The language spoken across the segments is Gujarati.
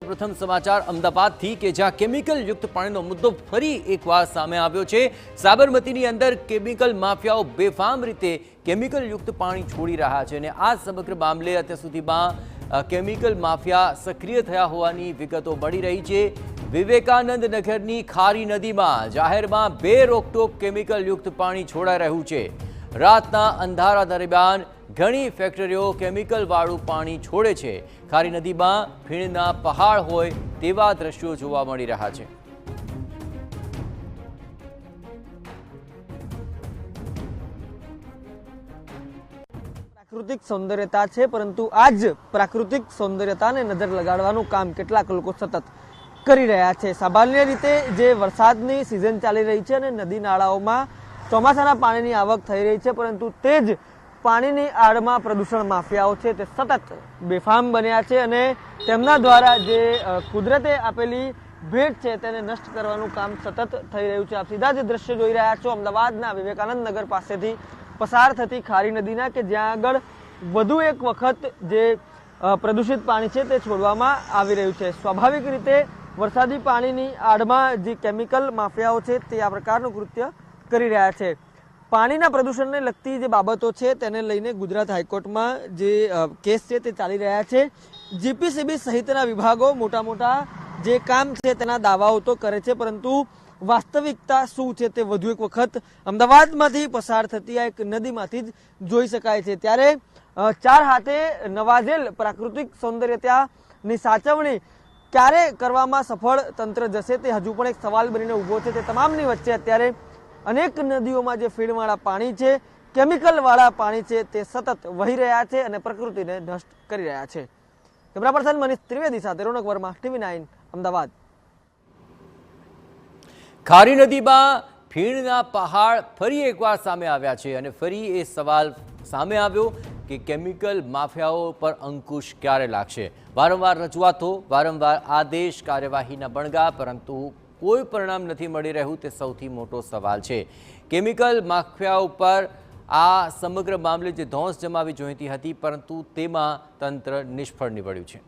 પ્રથમ સમાચાર અમદાવાદથી કે જ્યાં કેમિકલ યુક્ત પાણીનો મુદ્દો ફરી એકવાર સામે આવ્યો છે। સાબરમતીની અંદર કેમિકલ માફિયાઓ બેફામ રીતે કેમિકલ યુક્ત પાણી છોડી રહ્યા છે અને આ સમગ્ર મામલે અત્યાર સુધીમાં કેમિકલ માફિયા સક્રિય થયા હોવાની વિગતો મળી રહી છે। વિવેકાનંદ નગરની ખારી નદીમાં જાહેરમાં બેરોકટોક કેમિકલ યુક્ત પાણી છોડાઈ રહ્યું છે। રાતના અંધારા દરમિયાન ઘણી ફેક્ટરીઓ કેમિકલવાળું પાણી છોડે છે। ખારી નદીમાં ફીણના પહાડ હોય તેવા દ્રશ્યો જોવા મળી રહ્યા છે। प्राकृतिक सौंदर्यता है, परंतु आज प्राकृतिक सौंदर्यता ने नजर लगाड़वानुं काम केटलाक लोको सतत करी रह्या छे। सामान्य रीते जे वरसादनी सीजन चाली रही है अने नदी नाळाओमां ચોમાસાના પાણીની આવક થઈ રહી છે, પરંતુ તે જ પાણીની આડમાં પ્રદૂષણ માફિયાઓ છે તે સતત બેફામ બન્યા છે અને તેમના દ્વારા જે કુદરતે આપેલી ભેટ છે તેને નષ્ટ કરવાનું કામ સતત થઈ રહ્યું છે। આપ સીધા જ દ્રશ્ય જોઈ રહ્યા છો અમદાવાદના વિવેકાનંદ નગર પાસેથી પસાર થતી ખારી નદીના, કે જ્યાં આગળ વધુ એક વખત જે પ્રદૂષિત પાણી છે તે છોડવામાં આવી રહ્યું છે। સ્વાભાવિક રીતે વરસાદી પાણીની આડમાં જે કેમિકલ માફિયાઓ છે તે આ પ્રકારનું કૃત્ય કરી રહ્યા છે। પાણીના પ્રદૂષણને લગતી જે બાબતો છે તેને લઈને ગુજરાત હાઈકોર્ટમાં જે કેસ છે તે ચાલી રહ્યા છે। જીપીસીબી સહિતના વિભાગો મોટા મોટા જે કામ છે તેના દાવાઓ તો કરે છે, પરંતુ વાસ્તવિકતા શું છે તે વધુ એક વખત અમદાવાદમાંથી પસાર થતી આ એક નદીમાંથી જ જોઈ શકાય છે। ત્યારે ચાર હાથે નવાજેલ પ્રાકૃતિક સૌંદર્યતાની સાચવણી ક્યારે કરવામાં સફળ તંત્ર જશે તે હજુ પણ એક સવાલ બનીને ઊભો છે। તે તમામની વચ્ચે અત્યારે अनेक नदीओं में जो फीणवाड़ा पानी है, केमिकल वाला पानी है, ते सतत वही रहा है और प्रकृति ने नष्ट कर रहा है। कैमरा पर्सन मनीष त्रिवेदी साथ रोनक वर्मा, TV9 अमदावाद। खारी नदी में फीणना पहाड़ फरी एक बार सामे आव्या छे अने फरी ए सवाल सामे आव्यो कि केमिकल माफियाओं पर अंकुश क्यारे लागशे। वारंवार रजूआतो, वारंवार आदेश, कार्यवाहीना बणगा, परंतु कोई परिणाम नहीं मળી રહ્યું તે સૌથી મોટો સવાલ છે। કેમિકલ માફિયા ઉપર આ સમગ્ર મામલે જે ધોંસ જમાવી જોઈતી હતી, પરંતુ તેમાં તંત્ર નિષ્ફળ નીવડ્યું છે।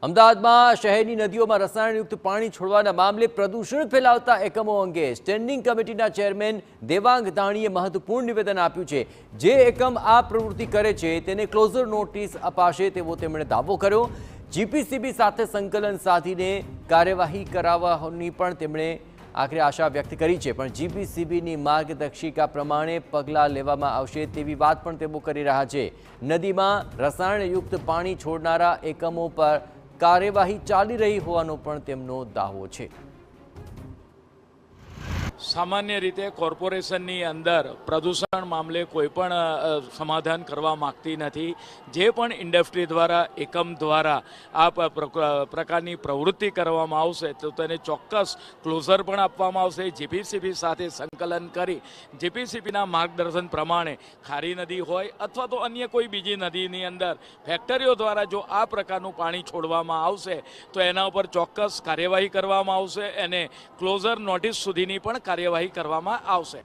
અમદાવાદમાં શહેરની નદીઓમાં રસાયણયુક્ત પાણી છોડવાના મામલે પ્રદૂષણ ફેલાવતા એકમો અંગે સ્ટેન્ડિંગ કમિટીના ચેરમેન દેવાંગ દાણીએ મહત્વપૂર્ણ નિવેદન આપ્યું છે। જે એકમ આ પ્રવૃત્તિ કરે છે તેને ક્લોઝર નોટિસ અપાશે તેવો તેમણે દાવો કર્યો। જીપીસીબી સાથે સંકલન સાધીને કાર્યવાહી કરાવવાની પણ તેમણે આખરે આશા વ્યક્ત કરી છે, પણ જીપીસીબીની માર્ગદર્શિકા પ્રમાણે પગલાં લેવામાં આવશે તેવી વાત પણ તેઓ કરી રહ્યા છે। નદીમાં રસાયણયુક્ત પાણી છોડનારા એકમો પર कार्यवाही चाली रही होवानो पण तेमनो दावो छे। सामान्य रीते कॉर्पोरेशननी अंदर प्रदूषण मामले कोईपण समाधान करवा मागती नहीं। जे पण इंडस्ट्री द्वारा एकम द्वारा आ प्रकारनी प्रवृत्ति करवामां आवशे तो तेने चोक्कस क्लोजर पण आपवामां आवशे। जीपीसीबी साथे संकलन करी जीपीसीबीना मार्गदर्शन प्रमाणे खारी नदी होय अथवा तो अन्य कोई बीजी नदीनी अंदर फैक्टरीओ द्वारा जो आ प्रकारनुं पाणी छोड़वामां आवशे तो एना उपर चोक्कस कार्यवाही करवामां आवशे अने क्लोजर नोटिस सुधीनी पण कार्यवाही करवामां आवशे।